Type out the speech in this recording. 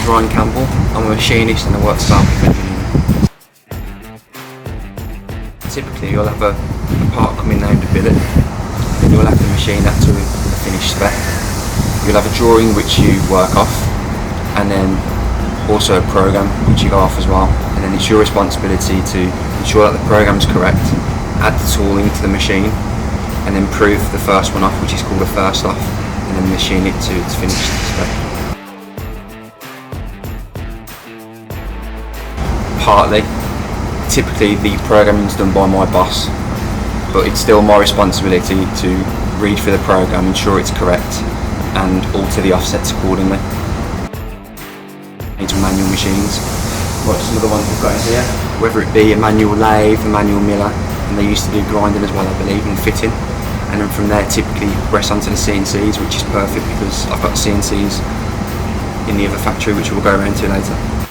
name's Ryan Campbell. I'm a machinist and I work for Bellcliffe Engineering. Typically you'll have a part coming named a billet, then you'll have to machine that to a finished spec. You'll have a drawing which you work off, and then also a program which you go off as well, and then it's your responsibility to ensure that the program's correct, add the tooling to the machine, and then prove the first one off, which is called a first off, and then machine it to finish the spec. Partly, typically the programming is done by my boss, but it's still my responsibility to read through the program, ensure it's correct, and alter the offsets accordingly. Into manual machines, like some of the ones we've got in here, whether it be a manual lathe, a manual miller, and they used to do grinding as well, I believe, and fitting. And then from there typically progress onto the CNCs, which is perfect because I've got CNCs in the other factory which we'll go around to later.